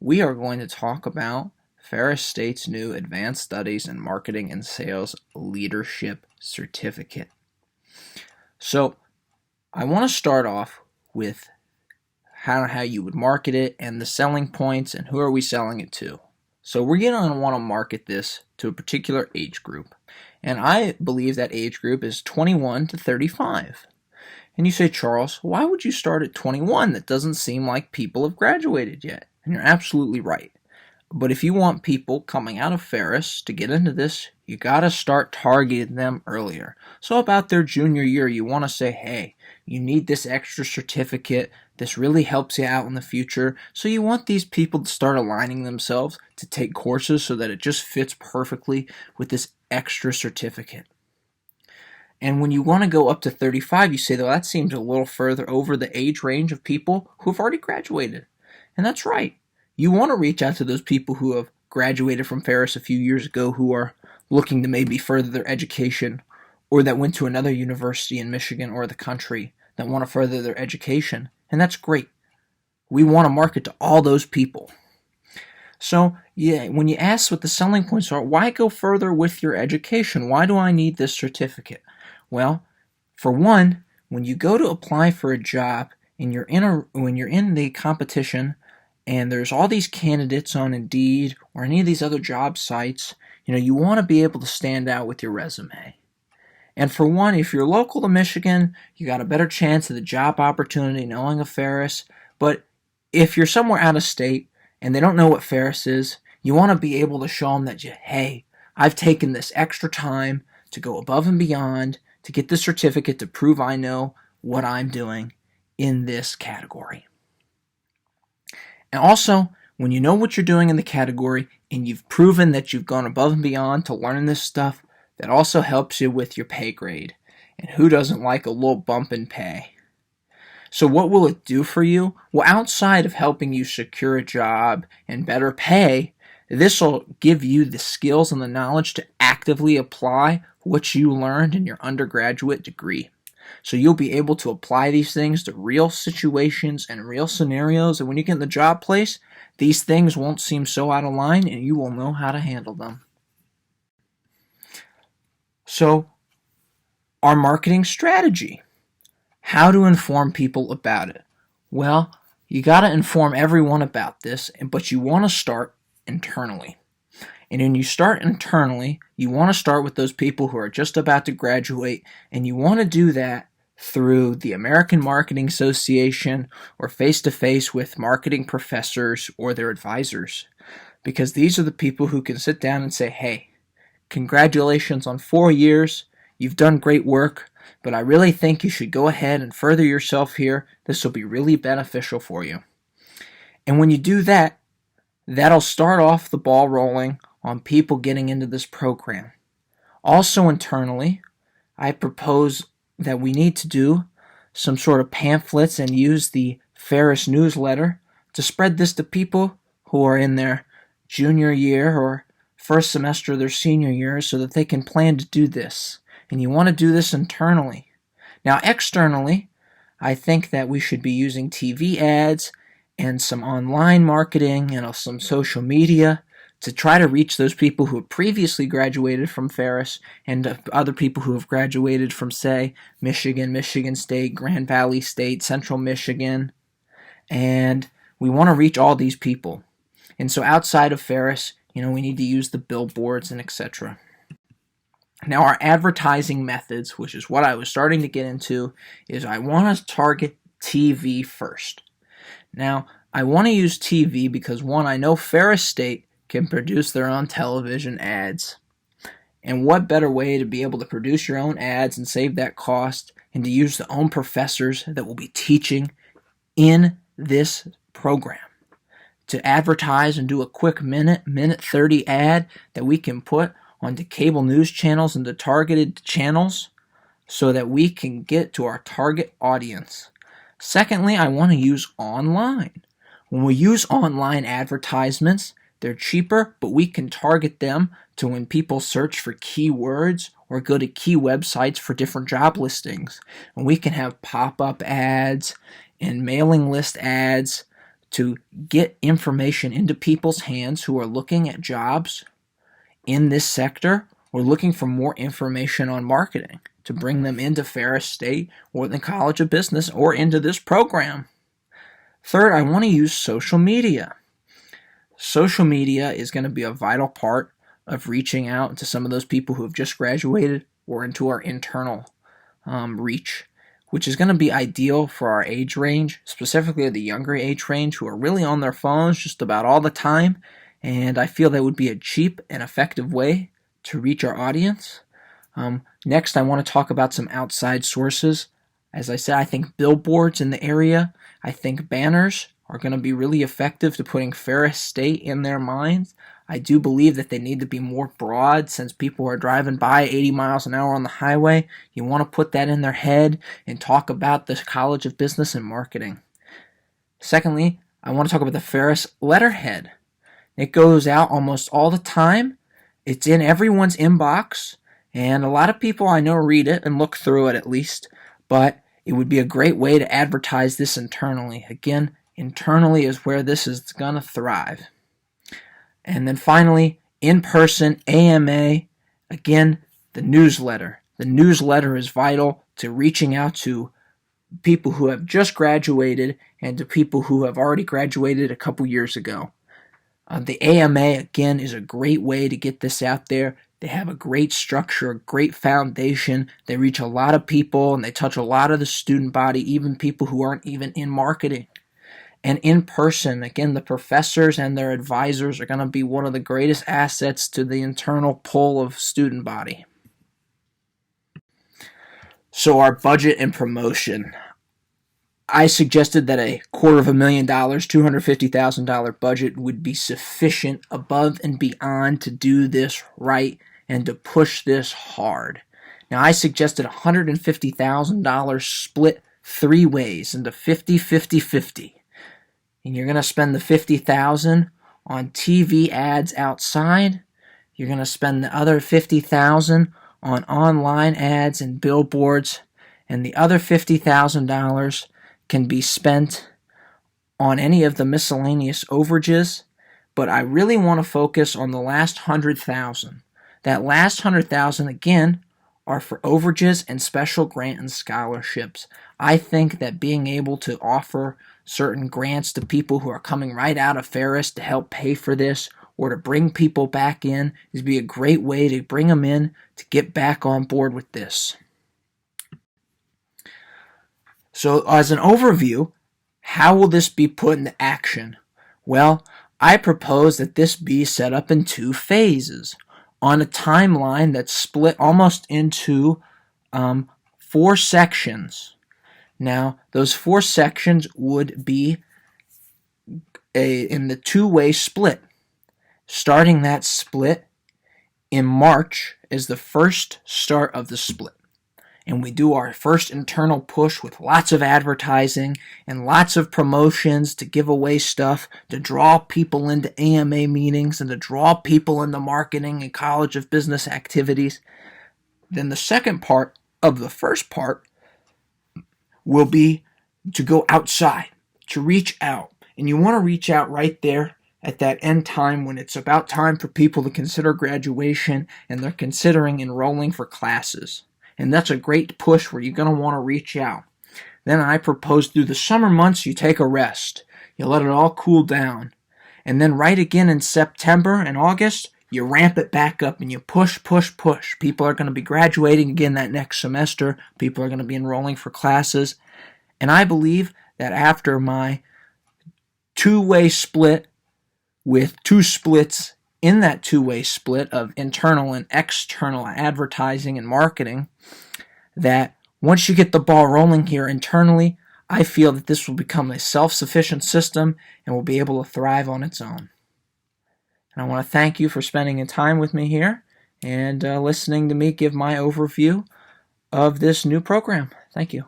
we are going to talk about Ferris State's new Advanced Studies in Marketing and Sales Leadership Certificate. So I want to start off with how you would market it and the selling points and who are we selling it to. So we're going to want to market this to a particular age group. And I believe that age group is 21 to 35. And you say, Charles, why would you start at 21? That doesn't seem like people have graduated yet. And you're absolutely right. But if you want people coming out of Ferris to get into this, you got to start targeting them earlier. So about their junior year, you want to say, hey, you need this extra certificate. This really helps you out in the future. So you want these people to start aligning themselves to take courses so that it just fits perfectly with this extra certificate. And when you want to go up to 35, you say, well, that seems a little further over the age range of people who have already graduated. And that's right. You want to reach out to those people who have graduated from Ferris a few years ago who are looking to maybe further their education, or that went to another university in Michigan or the country that want to further their education. And that's great. We want to market to all those people. So, when you ask what the selling points are, why go further with your education? Why do I need this certificate? Well, for one, when you go to apply for a job and when you're in the competition and there's all these candidates on Indeed or any of these other job sites, you want to be able to stand out with your resume. And for one, if you're local to Michigan, you got a better chance of the job opportunity knowing of Ferris. But if you're somewhere out of state and they don't know what Ferris is, you want to be able to show them that, hey, I've taken this extra time to go above and beyond to get the certificate to prove I know what I'm doing in this category. And also, when you know what you're doing in the category and you've proven that you've gone above and beyond to learn this stuff, that also helps you with your pay grade. And who doesn't like a little bump in pay? So what will it do for you? Well, outside of helping you secure a job and better pay, this will give you the skills and the knowledge to actively apply what you learned in your undergraduate degree. So you'll be able to apply these things to real situations and real scenarios, and when you get in the job place, these things won't seem so out of line and you will know how to handle them. So, our marketing strategy. How to inform people about it? Well, you got to inform everyone about this, but you want to start internally. And when you start internally, you want to start with those people who are just about to graduate, and you want to do that through the American Marketing Association or face-to-face with marketing professors or their advisors. Because these are the people who can sit down and say, hey, congratulations on 4 years, you've done great work, but I really think you should go ahead and further yourself here. This will be really beneficial for you. And when you do that, that'll start off the ball rolling on people getting into this program. Also internally, I propose that we need to do some sort of pamphlets and use the Ferris newsletter to spread this to people who are in their junior year or first semester of their senior year so that they can plan to do this. And you want to do this internally. Now, externally, I think that we should be using TV ads and some online marketing and some social media to try to reach those people who have previously graduated from Ferris and other people who have graduated from, say, Michigan, Michigan State, Grand Valley State, Central Michigan. And we want to reach all these people. And so outside of Ferris, we need to use the billboards and etc. Now, our advertising methods, which is what I was starting to get into, is I want to target TV first. Now, I want to use TV because, one, I know Ferris State can produce their own television ads. And what better way to be able to produce your own ads and save that cost and to use the own professors that will be teaching in this program to advertise and do a quick minute 30 ad that we can put onto cable news channels and the targeted channels so that we can get to our target audience. Secondly, I want to use online. When we use online advertisements, they're cheaper, but we can target them to when people search for keywords or go to key websites for different job listings. And we can have pop-up ads and mailing list ads to get information into people's hands who are looking at jobs in this sector or looking for more information on marketing, to bring them into Ferris State or the College of Business or into this program. Third, I want to use social media. Social media is going to be a vital part of reaching out to some of those people who have just graduated or into our internal reach, which is going to be ideal for our age range, specifically the younger age range, who are really on their phones just about all the time. And I feel that would be a cheap and effective way to reach our audience. Next, I want to talk about some outside sources. As I said, I think billboards in the area, I think banners are going to be really effective to putting Ferris State in their minds. I do believe that they need to be more broad, since people are driving by 80 miles an hour on the highway. You want to put that in their head and talk about the College of Business and Marketing. Secondly, I want to talk about the Ferris letterhead. It goes out almost all the time. It's in everyone's inbox, and a lot of people I know read it and look through it at least, but it would be a great way to advertise this internally. Again, internally is where this is going to thrive. And then finally, in-person AMA, again, the newsletter. The newsletter is vital to reaching out to people who have just graduated and to people who have already graduated a couple years ago. The AMA, again, is a great way to get this out there. They have a great structure, a great foundation. They reach a lot of people, and they touch a lot of the student body, even people who aren't even in marketing. And in person, again, the professors and their advisors are going to be one of the greatest assets to the internal pull of student body. So our budget and promotion. I suggested that a $250,000, $250,000 budget would be sufficient above and beyond to do this right and to push this hard. Now, I suggested $150,000 split 3 ways into 50, 50, 50. And you're going to spend the $50,000 on TV ads outside. You're going to spend the other $50,000 on online ads and billboards, and the other $50,000 can be spent on any of the miscellaneous overages, but I really want to focus on the last $100,000. That last $100,000, again, are for overages and special grant and scholarships. I think that being able to offer certain grants to people who are coming right out of Ferris to help pay for this, or to bring people back in, is be a great way to bring them in to get back on board with this. So as an overview, how will this be put into action? Well, I propose that this be set up in 2 phases on a timeline that's split almost into 4 sections. Now, those 4 sections would be in the 2-way split. Starting that split in March is the first start of the split. And we do our first internal push with lots of advertising and lots of promotions to give away stuff, to draw people into AMA meetings and to draw people into marketing and College of Business activities. Then the second part of the first part will be to go outside, to reach out. And you want to reach out right there at that end time when it's about time for people to consider graduation and they're considering enrolling for classes. And that's a great push where you're going to want to reach out. Then I propose through the summer months you take a rest. You let it all cool down. And then right again in September and August, you ramp it back up and you push, push, push. People are going to be graduating again that next semester. People are going to be enrolling for classes. And I believe that after my 2-way split with 2 splits in that 2-way split of internal and external advertising and marketing, that once you get the ball rolling here internally, I feel that this will become a self-sufficient system and will be able to thrive on its own. And I want to thank you for spending time with me here and listening to me give my overview of this new program. Thank you.